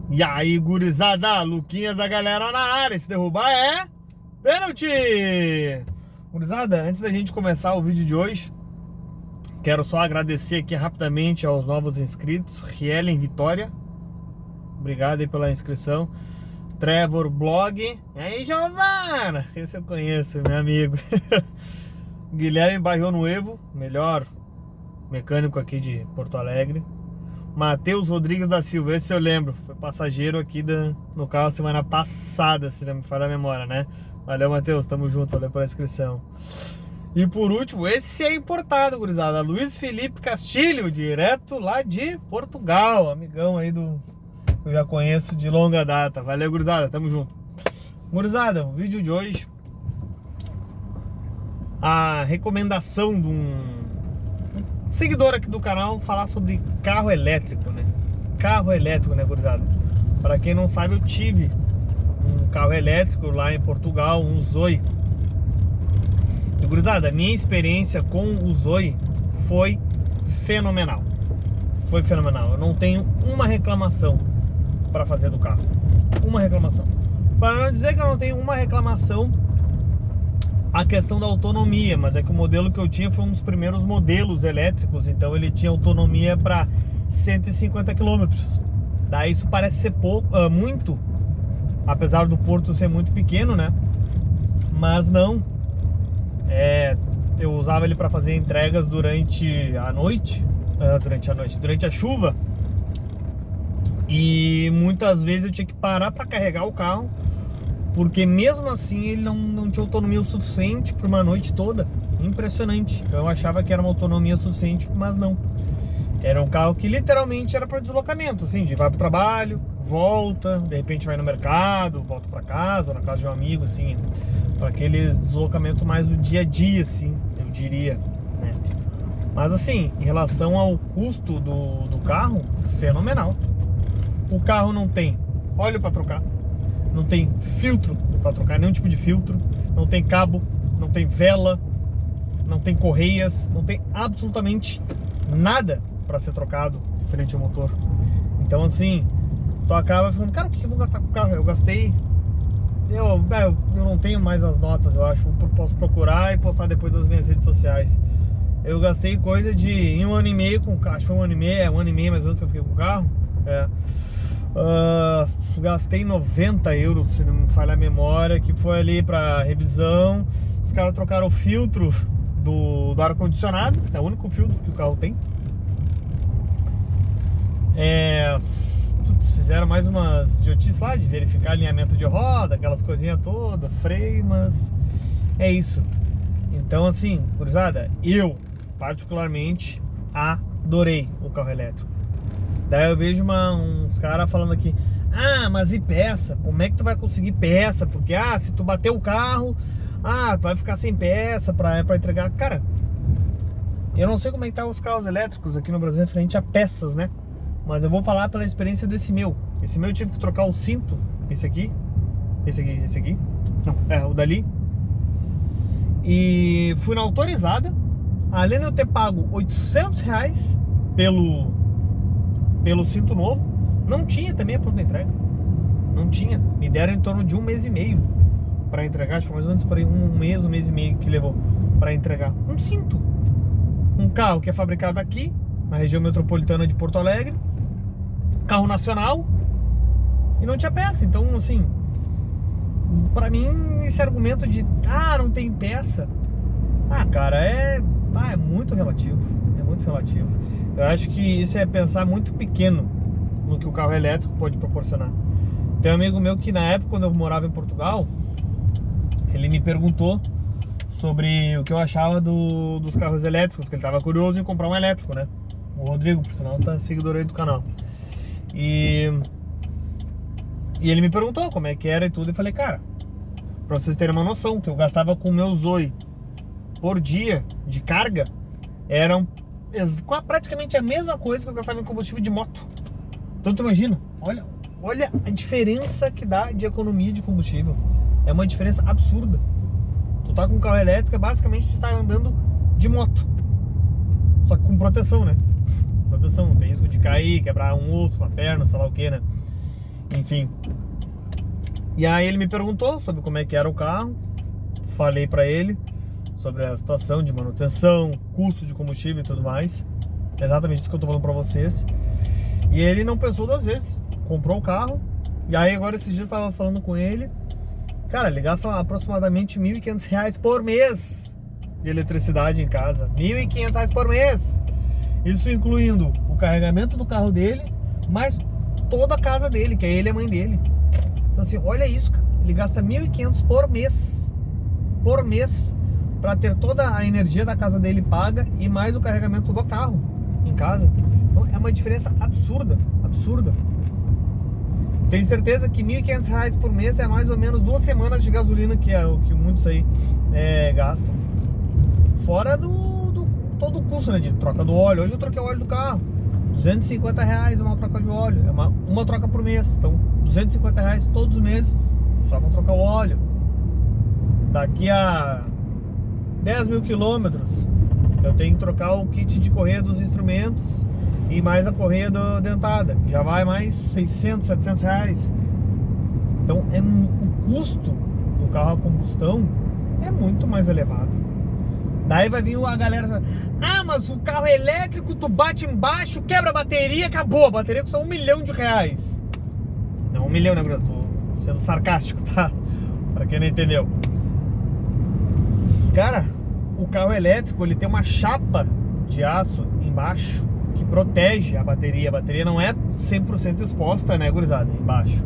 E aí, gurizada, Luquinhas, a galera na área. Se derrubar é pênalti! Gurizada, antes da gente começar o vídeo de hoje, quero só agradecer aqui rapidamente aos novos inscritos. Rielen Vitória, obrigado aí pela inscrição. Trevor Blog, e aí, Giovana, esse eu conheço, meu amigo. Guilherme Barriou no Evo, melhor mecânico aqui de Porto Alegre. Matheus Rodrigues da Silva, esse eu lembro, foi passageiro aqui no carro semana passada, se não me falha a memória, né? Valeu, Matheus, tamo junto, valeu pela inscrição. E por último, esse é importado, gurizada, Luiz Felipe Castilho, direto lá de Portugal, amigão aí eu já conheço de longa data. Valeu, gurizada, tamo junto. Gurizada, o vídeo de hoje, a recomendação de um seguidor aqui do canal falar sobre carro elétrico, né? Carro elétrico, né, gurizada? Para quem não sabe, eu tive um carro elétrico lá em Portugal, um Zoe. E, gurizada, minha experiência com o Zoe foi fenomenal. Foi fenomenal. Eu não tenho uma reclamação para fazer do carro. Uma reclamação. Para não dizer que eu não tenho uma reclamação a questão da autonomia, mas é que o modelo que eu tinha foi um dos primeiros modelos elétricos, então ele tinha autonomia para 150 km. Daí isso parece ser pouco, muito, apesar do porto ser muito pequeno, né? Mas não. Eu usava ele para fazer entregas durante a noite, durante a chuva, e muitas vezes eu tinha que parar para carregar o carro, porque mesmo assim ele não tinha autonomia o suficiente para uma noite toda. Impressionante. Então eu achava que era uma autonomia suficiente, mas não. Era um carro que literalmente era para deslocamento, assim, de vai para o trabalho, volta, de repente vai no mercado, volta para casa, ou na casa de um amigo, assim, para aquele deslocamento mais do dia a dia, assim, eu diria, né? Mas assim, em relação ao custo do carro, fenomenal. O carro não tem óleo para trocar, não tem filtro para trocar, nenhum tipo de filtro, não tem cabo, não tem vela, não tem correias, não tem absolutamente nada para ser trocado frente ao motor. Então assim, tu acaba ficando, cara, o que eu vou gastar com o carro? Eu gastei, eu não tenho mais as notas, eu acho, posso procurar e postar depois das minhas redes sociais. Eu gastei coisa de em um ano e meio com o carro, acho que foi um ano e meio mais ou menos que eu fiquei com o carro. Gastei 90 euros, se não me falha a memória, que foi ali para revisão. Os caras trocaram o filtro do ar-condicionado, é o único filtro que o carro tem. Fizeram mais umas idiotices lá de verificar alinhamento de roda, aquelas coisinhas todas, freio, mas é isso. Então assim, gurizada, eu particularmente adorei o carro elétrico. Daí eu vejo uns caras falando aqui, mas e peça? Como é que tu vai conseguir peça? Porque, se tu bater o carro, tu vai ficar sem peça pra entregar. Cara, eu não sei como é que tá os carros elétricos aqui no Brasil referente a peças, né? Mas eu vou falar pela experiência desse meu. Esse meu eu tive que trocar o cinto, esse aqui, não, o dali. E fui na autorizada, além de eu ter pago 800 reais pelo cinto novo, não tinha também a pronta entrega. Não tinha. Me deram em torno de 1 mês e meio para entregar. Acho que mais ou menos por aí um mês e meio que levou para entregar um cinto. Um carro que é fabricado aqui na região metropolitana de Porto Alegre, carro nacional, e não tinha peça. Então assim, para mim esse argumento de não tem peça, cara, é muito relativo. É muito relativo. Eu acho que isso é pensar muito pequeno no que o carro elétrico pode proporcionar. Tem um amigo meu que na época, quando eu morava em Portugal, ele me perguntou sobre o que eu achava dos carros elétricos, que ele estava curioso em comprar um elétrico, né? O Rodrigo, por sinal, tá seguidor aí do canal. E ele me perguntou como é que era e tudo, e falei, cara, pra vocês terem uma noção, que eu gastava com o meu Zoe por dia de carga, eram praticamente a mesma coisa que eu gastava em combustível de moto. Então tu imagina, olha a diferença que dá de economia de combustível. É uma diferença absurda. Tu tá com um carro elétrico, basicamente tu está andando de moto, só que com proteção, né? Proteção, não tem risco de cair, quebrar um osso, uma perna, sei lá o que, né? enfim. E aí ele me perguntou sobre como é que era o carro. Falei pra ele sobre a situação de manutenção, custo de combustível e tudo mais. Exatamente isso que eu tô falando pra vocês. E ele não pensou duas vezes. Comprou o carro. E aí agora esses dias eu tava falando com ele. Cara, ele gasta aproximadamente R$1.500 por mês de eletricidade em casa. R$1.500 por mês. Isso incluindo o carregamento do carro dele, mais toda a casa dele, que é ele e a mãe dele. Então assim, olha isso, cara. Ele gasta 1.500 por mês. Por mês. Pra ter toda a energia da casa dele paga e mais o carregamento do carro em casa. Então é uma diferença absurda. Absurda. Tenho certeza que R$1.500 por mês é mais ou menos 2 semanas de gasolina, que é o que muitos aí gastam. Fora todo o custo, né, de troca do óleo. Hoje eu troquei o óleo do carro. R$250 uma troca de óleo. É uma troca por mês. Então, R$250 todos os meses só para trocar o óleo. Daqui a 10.000 quilômetros eu tenho que trocar o kit de correia dos instrumentos e mais a correia dentada, já vai mais 600, R$700. Então o custo do carro a combustão é muito mais elevado. Daí vai vir a galera, mas o carro elétrico tu bate embaixo, quebra a bateria, acabou, a bateria custa R$1 milhão. Não, 1 milhão, né, Bruno? Tô sendo sarcástico, tá? Pra quem não entendeu. Cara, o carro elétrico, ele tem uma chapa de aço embaixo que protege a bateria. A bateria não é 100% exposta, né, gurizada? Embaixo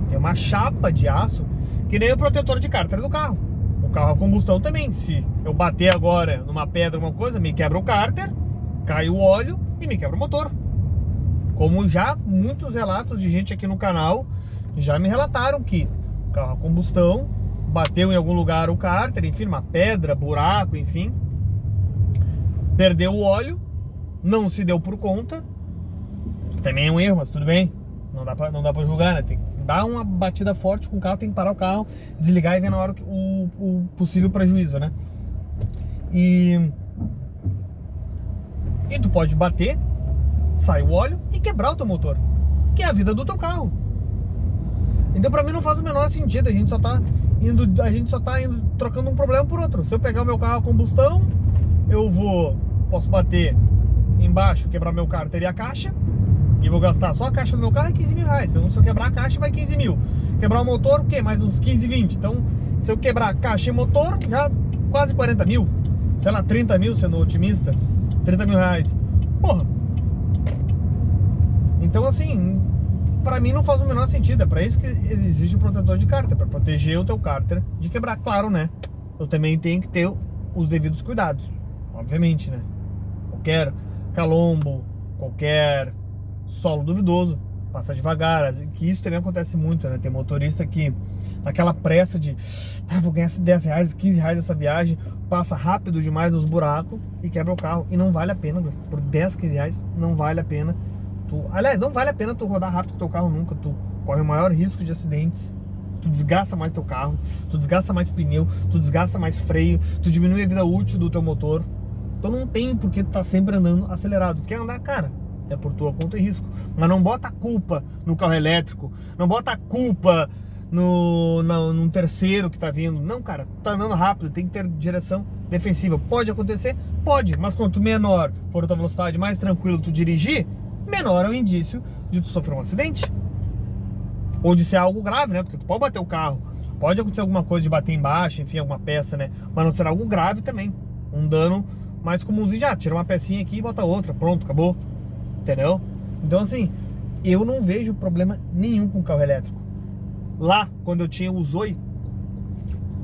tem uma chapa de aço que nem o protetor de cárter do carro. O carro a combustão também. Se eu bater agora numa pedra, alguma coisa, me quebra o cárter, cai o óleo e me quebra o motor. Como já muitos relatos de gente aqui no canal já me relataram que o carro a combustão bateu em algum lugar o cárter, enfim, uma pedra, buraco, enfim, perdeu o óleo, não se deu por conta, também é um erro, mas tudo bem, não dá pra julgar, né? Tem que dar uma batida forte com o carro, tem que parar o carro, desligar e ver na hora o possível prejuízo, né? E tu pode bater, sai o óleo e quebrar o teu motor, que é a vida do teu carro. Então pra mim não faz o menor sentido, a gente só tá indo trocando um problema por outro. Se eu pegar o meu carro a combustão, posso bater embaixo, quebrar meu cárter e a caixa, e vou gastar só a caixa do meu carro é R$15.000. Então se eu quebrar a caixa vai 15 mil. Quebrar o motor, o quê? Mais uns 15, 20. Então se eu quebrar a caixa e motor, já quase 40 mil. Sei lá, 30 mil sendo otimista. R$30.000. Porra. Então assim, pra mim não faz o menor sentido. É pra isso que existe o protetor de cárter, pra proteger o teu cárter de quebrar. Claro, né? Eu também tenho que ter os devidos cuidados, obviamente, né? Qualquer calombo, qualquer solo duvidoso, passa devagar. Que isso também acontece muito, né? Tem motorista que naquela pressa de vou ganhar R$10, R$15 essa viagem, passa rápido demais nos buracos e quebra o carro. E não vale a pena, por R$10, R$15 não vale a pena. Aliás, não vale a pena tu rodar rápido com teu carro nunca. Tu corre o maior risco de acidentes. Tu desgasta mais teu carro, tu desgasta mais pneu, tu desgasta mais freio, tu diminui a vida útil do teu motor. Então não tem por que tu tá sempre andando acelerado. Quer andar, cara, é por tua conta e risco. Mas não bota a culpa no carro elétrico, não bota a culpa num terceiro que tá vindo. Não, cara, tá andando rápido, tem que ter direção defensiva. Pode acontecer? Pode, mas quanto menor for a tua velocidade, mais tranquilo tu dirigir, menor é o indício de tu sofrer um acidente. Ou de ser algo grave, né? Porque tu pode bater o carro, pode acontecer alguma coisa de bater embaixo, enfim, alguma peça, né? Mas não será algo grave também. Um dano mais comumzinho, já tira uma pecinha aqui e bota outra, pronto, acabou. Entendeu? Então assim, eu não vejo problema nenhum com carro elétrico. Lá, quando eu tinha o Zoe,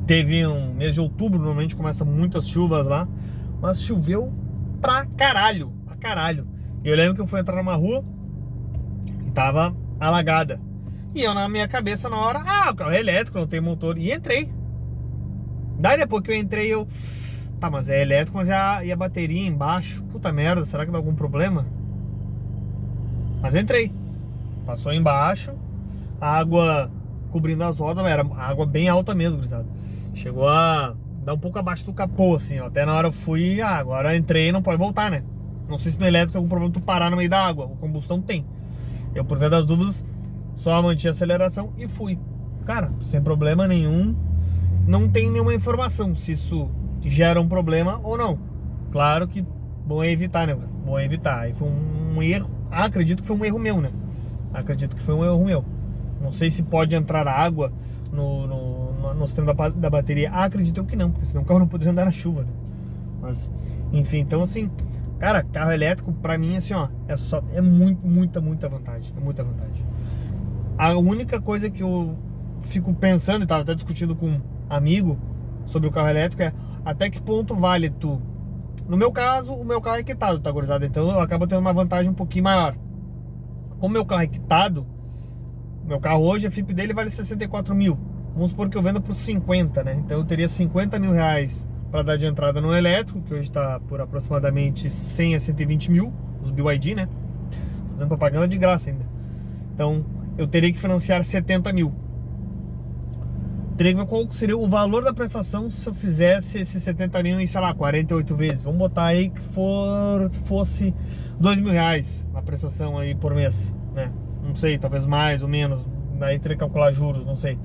teve um mês de outubro, normalmente começa muitas chuvas lá, mas choveu pra caralho, pra caralho. E eu lembro que eu fui entrar numa rua e tava alagada. E eu na minha cabeça na hora, o carro é elétrico, não tem motor. E entrei. Daí depois que eu entrei, tá, mas é elétrico, mas e a bateria embaixo? Puta merda, será que dá algum problema? Mas entrei. Passou embaixo, a água cobrindo as rodas, era água bem alta mesmo, gurizada. Chegou a dar um pouco abaixo do capô, assim, ó. Até na hora eu fui, agora entrei, não pode voltar, né? Não sei se no elétrico tem algum problema tu parar no meio da água. O combustão tem. Eu, por via das dúvidas, Só mantinha a aceleração e fui. Cara, sem problema nenhum. Não tem nenhuma informação se isso gera um problema ou não. Claro que bom é evitar, né? Bom é evitar. Aí foi um erro. Acredito que foi um erro meu, né? Acredito que foi um erro meu. Não sei se pode entrar água no sistema da bateria. Acredito que não, porque senão o carro não poderia andar na chuva, né? Mas, enfim, então assim, cara, carro elétrico pra mim, assim, ó, é muita vantagem. É muita vantagem. A única coisa que eu fico pensando, e tava até discutindo com um amigo sobre o carro elétrico, é até que ponto vale tu. No meu caso, o meu carro é quitado, tá, gurizada? Então eu acabo tendo uma vantagem um pouquinho maior. Como o meu carro é quitado, meu carro hoje, a FIP dele vale 64 mil. Vamos supor que eu venda por 50, né? Então eu teria 50 mil reais para dar de entrada no elétrico, que hoje está por aproximadamente 100 a 120 mil, os BYD, né? Fazendo propaganda de graça ainda. Então eu teria que financiar 70 mil. Teria que ver qual seria o valor da prestação se eu fizesse esses 70 mil em, sei lá, 48 vezes. Vamos botar aí que fosse 2 mil reais a prestação aí por mês, né? Não sei, talvez mais ou menos. Daí teria que calcular juros, não sei.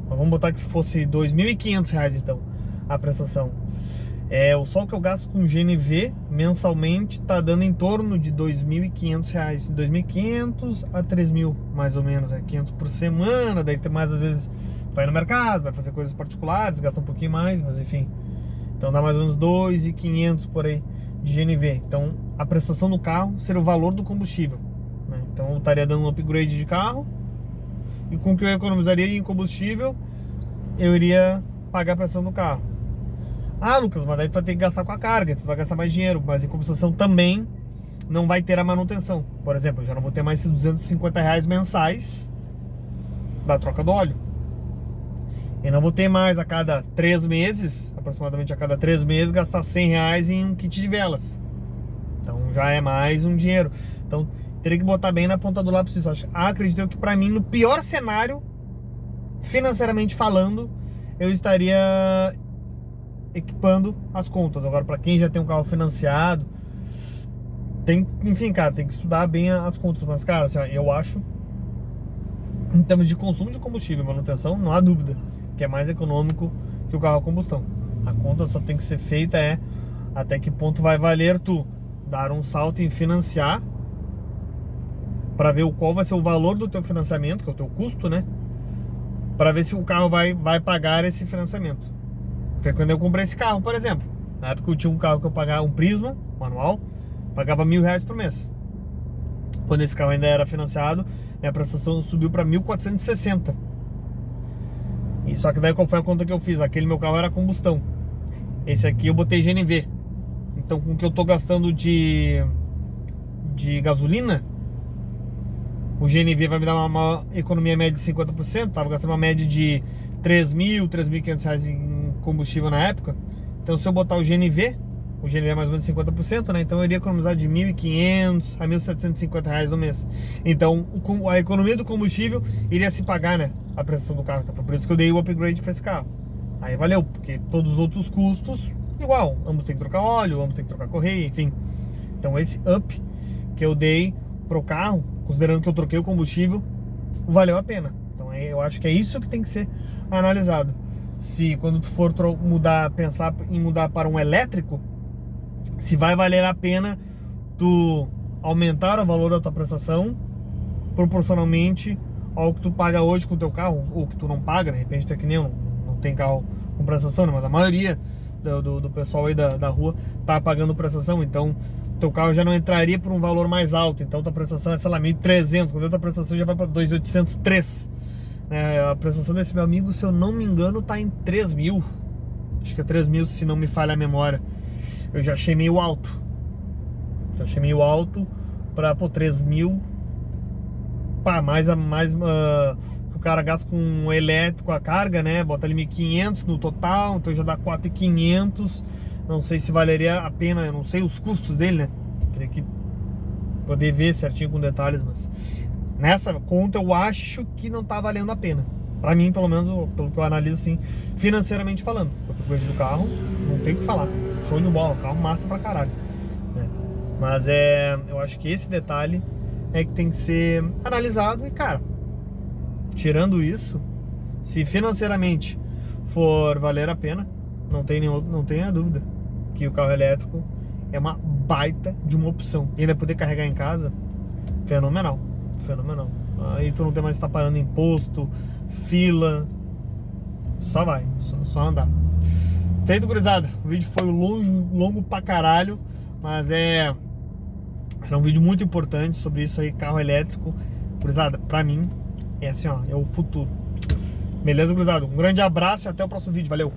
Mas vamos botar que fosse 2.500 reais então a prestação. O sol que eu gasto com GNV mensalmente tá dando em torno de 2.500 reais. 2.500 a 3.000 mais ou menos, 500 por semana. Daí tem mais, às vezes vai no mercado, vai fazer coisas particulares, gasta um pouquinho mais, mas enfim. Então dá mais ou menos 2.500 por aí de GNV. Então a prestação do carro seria o valor do combustível, né? Então eu estaria dando um upgrade de carro, e com o que eu economizaria em combustível, eu iria pagar a prestação do carro. Ah, Lucas, mas daí tu vai ter que gastar com a carga, tu vai gastar mais dinheiro, mas em compensação também não vai ter a manutenção. Por exemplo, eu já não vou ter mais esses 250 reais mensais da troca do óleo. Eu não vou ter mais a cada 3 meses, aproximadamente a cada 3 meses, gastar 100 reais em um kit de velas. Então já é mais um dinheiro. Então teria que botar bem na ponta do lápis isso. Acredito que pra mim, no pior cenário, financeiramente falando, eu estaria equipando as contas. Agora, pra quem já tem um carro financiado, enfim, cara, tem que estudar bem as contas. Mas, cara, assim, ó, eu acho, em termos de consumo de combustível e manutenção, não há dúvida que é mais econômico que o carro a combustão. A conta só tem que ser feita até que ponto vai valer tu dar um salto em financiar, para ver qual vai ser o valor do teu financiamento, que é o teu custo, né? Para ver se o carro vai pagar esse financiamento. Foi quando eu comprei esse carro, por exemplo. Na época eu tinha um carro que eu pagava, um Prisma manual, pagava 1.000 reais por mês. Quando esse carro ainda era financiado, minha prestação subiu para 1.460. E só que daí qual foi a conta que eu fiz? Aquele meu carro era combustão. Esse aqui eu botei GNV. Então com o que eu tô gastando de gasolina, o GNV vai me dar uma economia média de 50%. Tava gastando uma média de 3.500 reais em combustível na época. Então se eu botar o GNV é mais ou menos 50%, né? Então eu iria economizar de 1.500 a 1.750 reais no mês. Então a economia do combustível iria se pagar, né? A prestação do carro. Então foi por isso que eu dei o upgrade para esse carro. Aí valeu, porque todos os outros custos, igual. Ambos tem que trocar óleo, ambos tem que trocar correia, enfim. Então esse up que eu dei pro carro, considerando que eu troquei o combustível, valeu a pena. Então eu acho que é isso que tem que ser analisado. Se quando tu for pensar em mudar para um elétrico, se vai valer a pena tu aumentar o valor da tua prestação proporcionalmente ao que tu paga hoje com o teu carro, ou que tu não paga. De repente tu é que nem eu, não tem carro com prestação, né? Mas a maioria do pessoal aí da rua tá pagando prestação. Então teu carro já não entraria por um valor mais alto. Então tua prestação é, sei lá, 1.300. Quando a tua prestação já vai para 2.800, 3. A prestação desse meu amigo, se eu não me engano, tá em 3.000. Acho que é 3.000, se não me falha a memória. Eu já achei meio alto. Pra, 3.000. Pá, mais o cara gasta com um elétrico, a carga, né? Bota ali 1.500 no total, então já dá 4.500. Não sei se valeria a pena, eu não sei os custos dele, né? Teria que poder ver certinho com detalhes, mas nessa conta eu acho que não tá valendo a pena. Pra mim, pelo menos, pelo que eu analiso assim, financeiramente falando. O upgrade do carro, não tem o que falar. Show de bola, carro massa pra caralho, né? Mas eu acho que esse detalhe é que tem que ser analisado. E cara, tirando isso, se financeiramente for valer a pena, não tenha dúvida que o carro elétrico é uma baita de uma opção. E ainda poder carregar em casa, fenomenal, fenomenal. Aí tu não tem mais que estar parando em posto, fila, só vai, só andar. Feito, gurizada. O vídeo foi longo pra caralho, mas era um vídeo muito importante sobre isso aí, carro elétrico. Gurizada, pra mim, é assim, ó, é o futuro. Beleza, gurizada? Um grande abraço e até o próximo vídeo. Valeu!